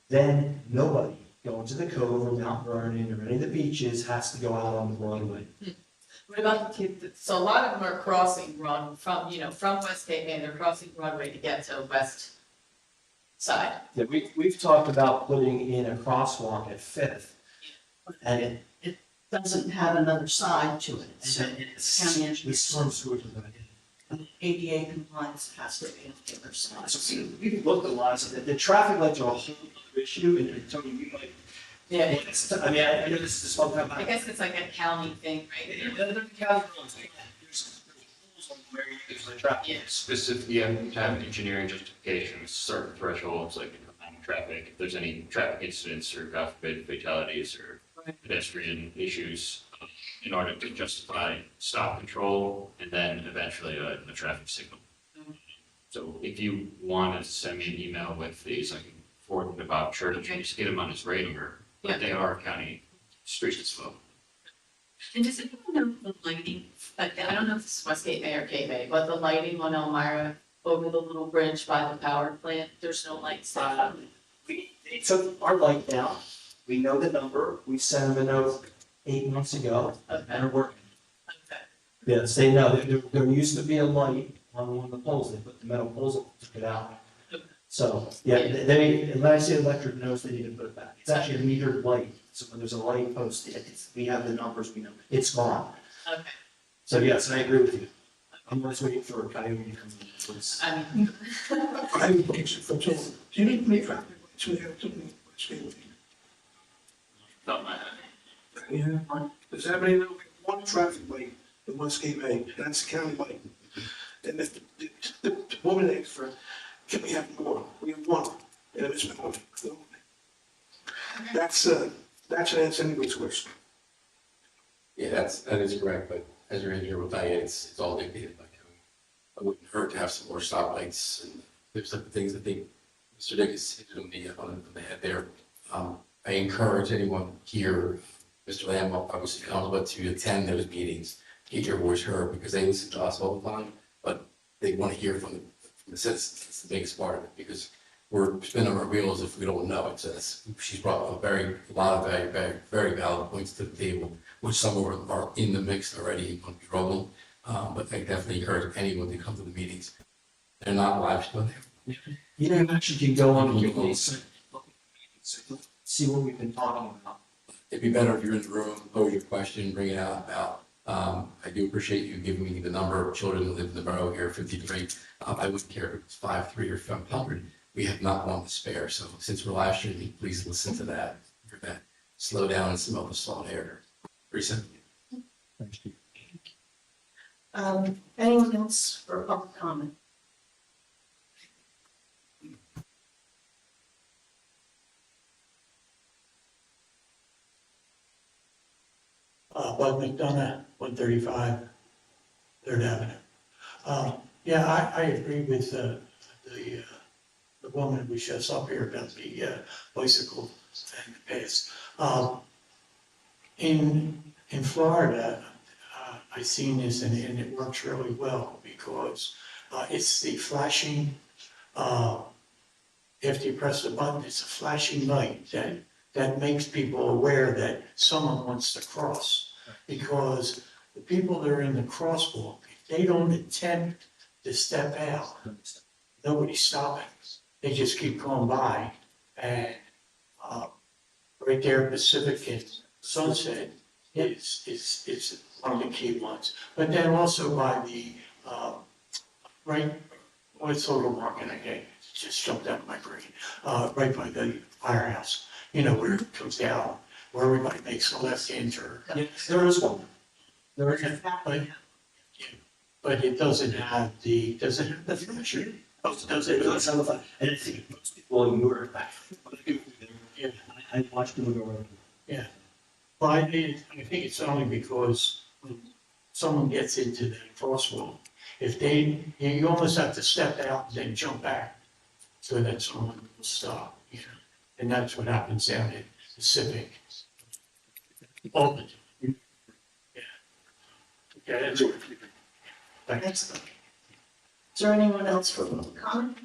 then nobody going to the Cove or Mount Vernon or any of the beaches has to go out on the Broadway. What about the kids? So a lot of them are crossing from West CapeMay, they're crossing Broadway to get to West Side. Yeah, we've talked about putting in a crosswalk at Fifth. And Doesn't have another side to it, so county engineer, the storm sewers are gonna ADA compliance has to be on the other side. So we've looked at lots of it. The traffic lights are a whole other issue, and Tony, you might. Yeah, I mean, I know this is one time. I guess it's like a county thing, right? There's rules on where you use the traffic. Yeah. Specifically, you have to have engineering justifications, certain thresholds, like traffic, if there's any traffic incidents or God forbid fatalities or pedestrian issues, in order to justify stop control and then eventually a traffic signal. So if you wanted to send me an email with these, I can forward them to Bob Church, and just get him on his radar, Yeah. but they are county streets as well. And does anyone know the lighting, like, I don't know if this is West CapeMay or CapeMay, but the lighting on Elmira over the little bridge by the power plant, there's no lights there. They took our light down. We know the number. We sent them a note 8 months ago, and they're working. Okay. Yes, there used to be a light on one of the poles. They put the metal poles up, took it out. So, yeah, they, when I say electric nose, they need to put it back. It's actually a metered light, so when there's a light post, we have the numbers, we know, it's gone. Okay. So yes, I agree with you. I'm just waiting for a coyote to come in. It's- I mean, I have a question for Tom. Do you need any traffic lights we have to West Gateway? Not my head. Yeah. Does anybody know we have one traffic light in West Gateway, that's the county light? And if the woman asked for, can we have more? We have one, and it's been, that's an answer anybody's question. Yeah, that is correct, but as your engineer will tell you, it's all dictated by code. It wouldn't hurt to have some more stoplights and there's some things I think Mr. Dick has hit on the head there. I encourage anyone here, Mr. Lamb, obviously eligible to attend those meetings, get your voice heard, because they listen to us all the time, but they want to hear from the citizens. That's the biggest part of it, because we're spinning our wheels if we don't know it. So she's brought a lot of very valid points to the table, which some of them are in the mix already and going to be rolling. But I definitely encourage anyone to come to the meetings. They're not live, but You actually can go on Google, see what we've been talking about. it'd be better if you're in the room, pose your question, bring it out about. I do appreciate you giving me the number of children that live in the borough here, 53. I wouldn't care if it's 5,300 or 500. We have not one to spare. So since we're live streaming, please listen to that. Hear that. Slow down and smell the salt air. Pretty simple. Thank you. Anyone else for public comment? Bud McDonough, 135 Third Avenue. Yeah, I agree with the woman who just up here about the bicycle and the paths. In Florida, I've seen this and it works really well because it's the flashing, after you press the button, it's a flashing light that makes people aware that someone wants to cross. Because the people that are in the crosswalk, if they don't attempt to step out, nobody's stopping. They just keep going by. And right there, Pacific and Sunset is one of the key ones. But then also by the, right, what's the little market again? It just jumped out of my brain. Right by the firehouse, you know, where it comes down, where everybody makes a left-hand turn. Yes, there is one. There is. But it doesn't have the flasher. Oh, does it? It does have a flash. And I think most people ignore it. Yeah. I watched people go around. Yeah. Well, I think it's only because when someone gets into that crosswalk, if you almost have to step out and then jump back so that someone will stop, you know. And that's what happens down at Pacific. Open. Yeah. Okay, that's it. Thanks. Excellent. Is there anyone else for public comment?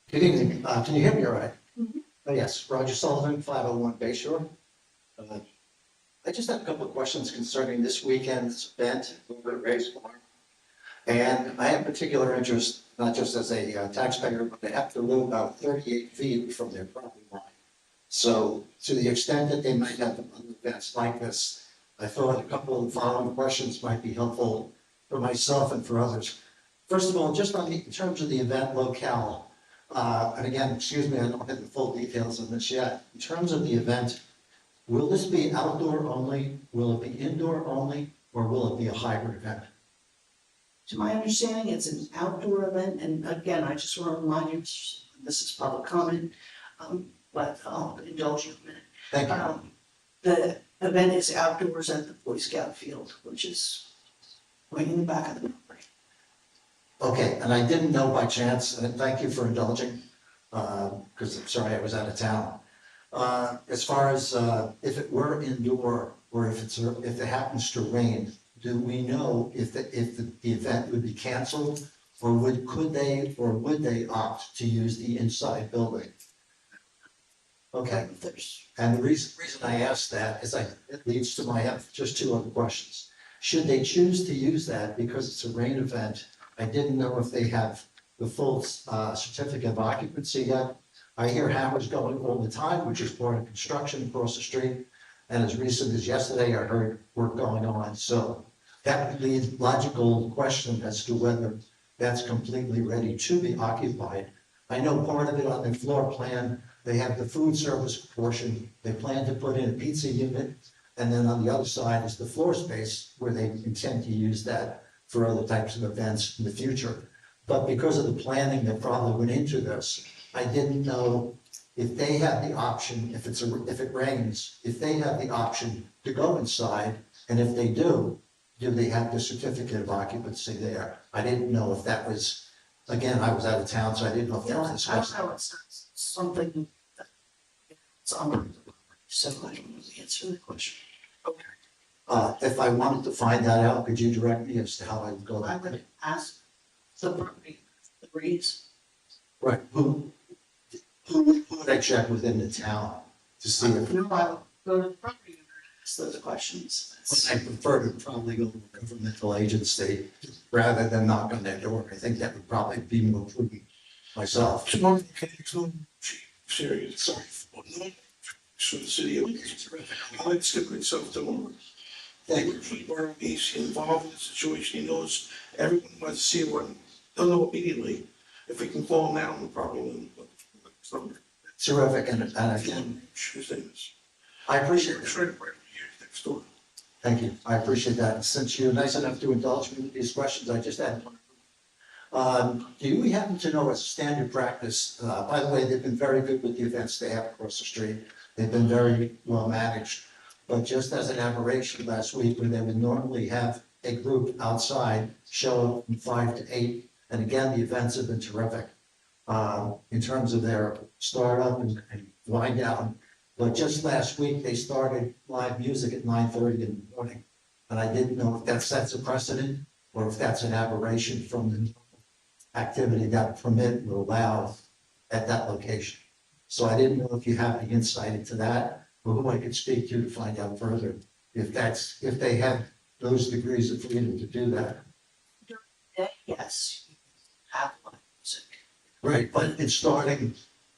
Good evening. Can you hear me all right? Oh, yes, Roger Sullivan, 501 Bay Shore. I just have a couple of questions concerning this weekend's event over at Ray's Farm. And I have particular interest, not just as a taxpayer, but they have to live about 38 feet from their property line. So to the extent that they might have other events like this, I thought a couple of the following questions might be helpful for myself and for others. First of all, just in terms of the event locale, and again, excuse me, I don't have the full details on this yet. In terms of the event, will this be outdoor only? Will it be indoor only? Or will it be a hybrid event? To my understanding, it's an outdoor event, and again, I just want to remind you, this is public comment, but I'll indulge you a minute. Thank you. The event is outdoors at the Boy Scout field, which is right in the back of the property. Okay, and I didn't know by chance, and thank you for indulging, because I'm sorry I was out of town. As far as if it were indoor, or if it happens to rain, do we know if the event would be canceled, or would they opt to use the inside building? Okay, If there's, and the reason I asked that is it leads to my, just two other questions. Should they choose to use that because it's a rain event, I didn't know if they have the full certificate of occupancy yet. I hear hammers going all the time, which is part of construction across the street. And as recent as yesterday, I heard work going on. So that would lead logical question as to whether that's completely ready to be occupied. I know part of it on the floor plan, they have the food service portion. They plan to put in a pizza unit. And then on the other side is the floor space where they intend to use that for other types of events in the future. But because of the planning that probably went into this, I didn't know if they have the option, if it rains, if they have the option to go inside, and if they do they have the certificate of occupancy there? I didn't know if that was, again, I was out of town, so I didn't know if that was I don't discussed. know, it's something that's on, so I don't know the answer to the question. If I wanted to find that out, could you direct me as to how I would go I about it? would ask the property, the Reeds, Right, who would I check within the town to see if, no, I would go to the property owner and ask those questions. I prefer to probably go to a governmental agency rather than knock on their door. I think that would probably be more prudent myself. Tomorrow, mechanics, no, serious, sorry, no, for the city of, I like to skip myself to one. Thank you. He's involved in the situation, he knows, everyone wants to see one, they'll know immediately if we can call him now, we'll probably, so, Terrific, and again, his name is. I appreciate it. Sure, right here, next door. Thank you, I appreciate that. Since you're nice enough to indulge me with these questions, I just had one. Do you happen to know as standard practice, by the way, they've been very good with the events they have across the street. They've been very well managed. But just as an aberration last week, where they would normally have a group outside show up from 5 to 8, and again, the events have been terrific in terms of their startup and wind down. But just last week, they started live music at 9:30 in the morning. And I didn't know if that sets a precedent or if that's an aberration from the activity that permit will allow at that location. So I didn't know if you have any insight into that, or who I could speak to find out further, if they have those degrees of freedom to do that. Yes, have live music. Right, but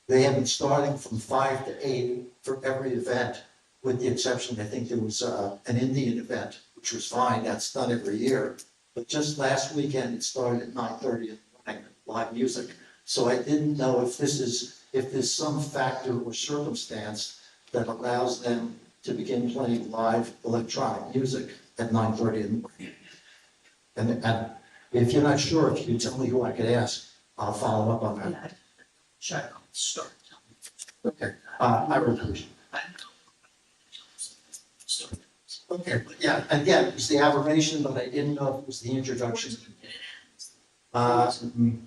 they have been starting from 5 to 8 for every event, with the exception, I think there was an Indian event, which was fine, that's done every year. But just last weekend, it started at 9:30 in the morning, live music. So I didn't know if there's some factor or circumstance that allows them to begin playing live electronic music at 9:30 in the morning. And if you're not sure, if you tell me who I could ask, I'll follow up on that. Yeah, check on start. Okay, I really appreciate Start. it. Okay, but yeah, again, it was the aberration, but I didn't know if it was the introduction. The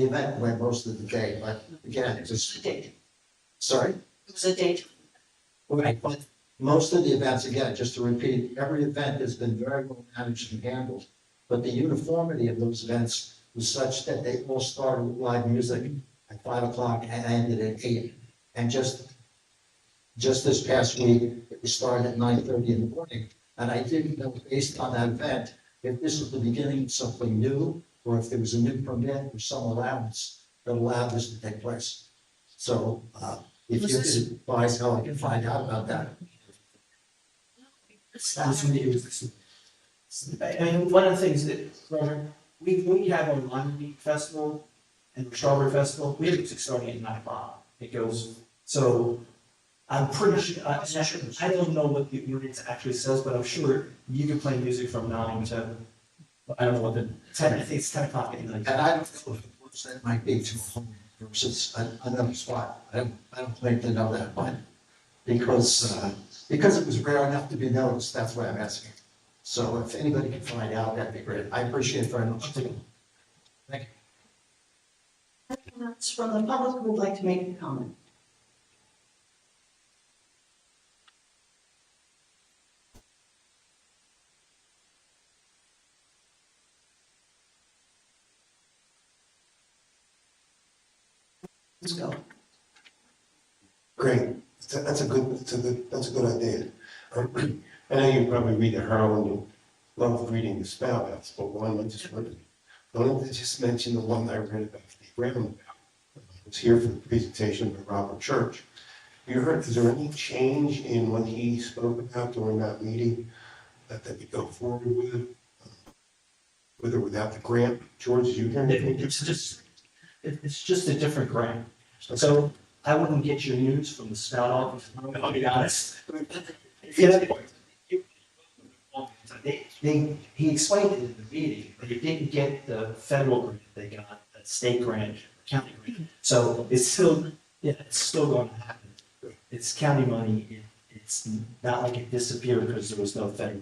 event went most of the day, but again, it It was a was, date, sorry? it was a date. Right, but most of the events, again, just to repeat, every event has been very well managed and handled. But the uniformity of those events was such that they all started with live music at 5 o'clock and ended at 8. And just this past week, it started at 9:30 in the morning. And I didn't know, based on that event, if this was the beginning of something new, or if there was a new permit or some allowance that allowed this to take place. So, if you could advise how I can find out about that. It's This not. one is- I mean, one of the things that, Roger, we have our Lime Beat Festival and the Strawberry Festival, we have music starting at 9 o'clock. It goes, so I'm pretty sure, I don't know what the ordinance actually says, but I'm sure you can play music from 9 to, I don't know what the, 10, I think it's 10 o'clock at night. And I don't know if works that might be to home versus another spot. I don't claim to know that, but because it was rare enough to be noticed, that's why I'm asking. So if anybody can find out, that'd be great. I appreciate it very much. Thank you. That's from the public who would like to make a comment. Let's go. Great, that's a good idea. I know you probably read the Herald, you love reading the spout outs, but one, I just wanted to just mention the one I read about the roundabout. I was here for the presentation by Robert Church. You heard, is there any change in what he spoke about during that meeting that we go forward with or without the grant? George, did you hear anything? It's just a different grant. So I wouldn't get your news from the spout office, I'll be honest. He explained it in the meeting, but he didn't get the federal grant they got, that state grant, county grant. So it's still going to happen. It's county money, it's not like it disappeared because there was no federal.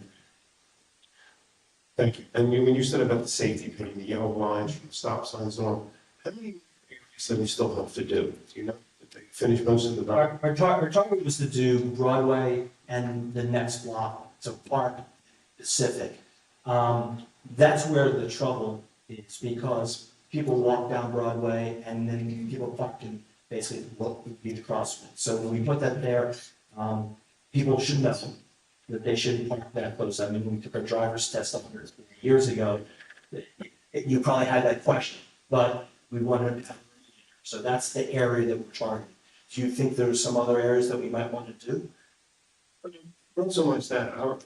Thank you. And when you said about the safety, putting the yellow lines from the stop signs on, how many areas do we still have to do? Do you know? Did they finish most of the? Our target was to do Broadway and the next block, so Park Pacific. That's where the trouble is because people walk down Broadway and then people park in basically what would be the crosswalk. So when we put that there, people should know that they shouldn't park that close. I mean, when we took our driver's test 100 years ago, you probably had that question, but we wanted to. So that's the area that we're targeting. Do you think there's some other areas that we might want to do? Not so much that, I'm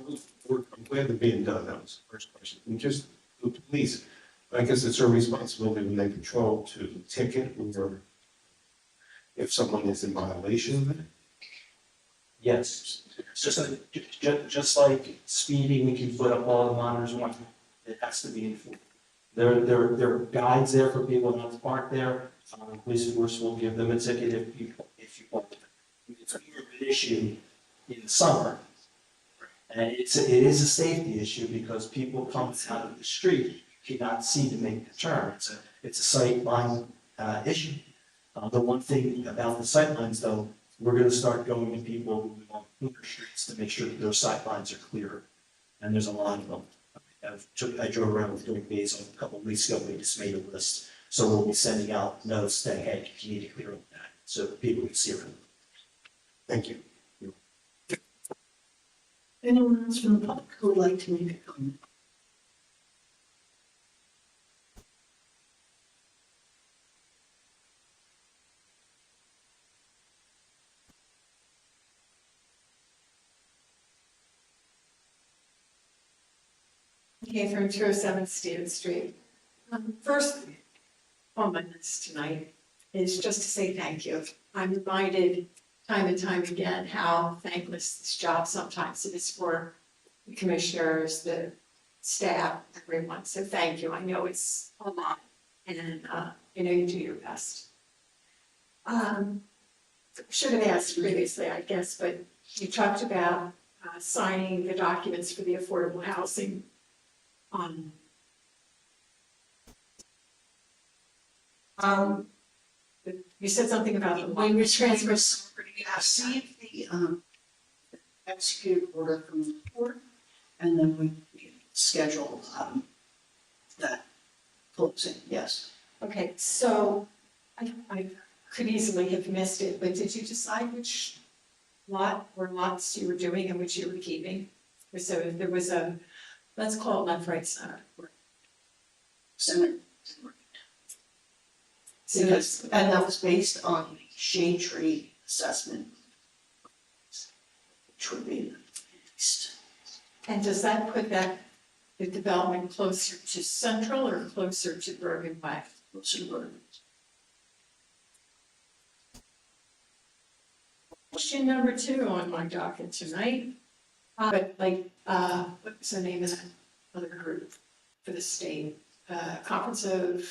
glad they're being done, that was the first question. And just the police, I guess it's their responsibility when they patrol to ticket or if someone is in violation of it. Yes, just like speeding, we can put up all the monitors, it has to be enforced. There are guides there for people not to park there. Police force will give them a ticket if you park. It's more of an issue in the summer. And it is a safety issue because people come out of the street, you cannot see to make the turn. It's a sight line issue. The one thing about the sight lines though, we're gonna start going to people who live on corner streets to make sure that their sight lines are clear. And there's a lot of them. I drove around with Green Bays a couple of weeks ago, we just made a list. So we'll be sending out notes saying, hey, you need to clear up that, so people can see it. Thank you. Anyone else from the public who would like to make a comment? Okay, from 207 Stevens Street. First on my list tonight is just to say thank you. I'm reminded time and time again how thankless this job sometimes is for the commissioners, the staff, everyone. So thank you. I know it's a lot and I know you do your best. Should have asked previously, I guess, but you talked about signing the documents for the affordable housing. You said something about the language transfers. We received the executed order from the court, and then we schedule that closing, yes. Okay, so I could easily have missed it, but did you decide which lot or lots you were doing and which you were keeping? So if there was a, let's call it left, right, center. Center. So Because, and that was based on the shade tree assessment, which would be the east. and does that put the development closer to Central or closer to Bergen Way? Closer to Bergen. Question number 2 on my docket tonight. But what's the name of that other group for the state? Conference of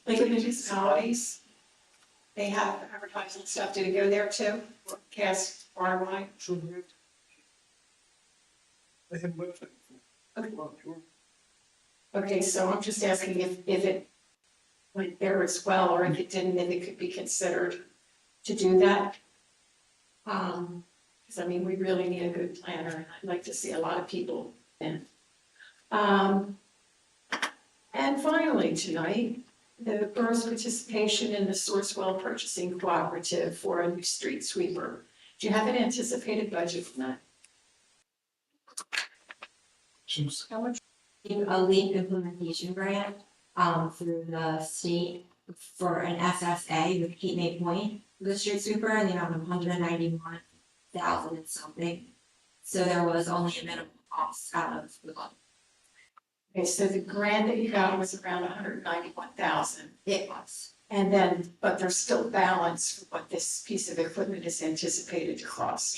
Municipalities. They have advertising stuff. Did it go there too? Cast RY? They have website. Okay. Okay, so I'm just asking if it went there as well, or if it didn't, if it could be considered to do that. Because I mean, we really need a good planner, and I'd like to see a lot of people in. And finally tonight the borough's participation in the Sourcewell Purchasing Cooperative for a new street sweeper. Do you have an anticipated budget for that? How much? A LEAP implementation grant, through the state for an SSA with CapeMay Point, the street sweeper, in the amount of $191,000 and something. So there was only a minimal cost out of the budget. Okay, so the grant that you got was around 191,000. It was. And then, but there's still balance for what this piece of equipment is anticipated to cost.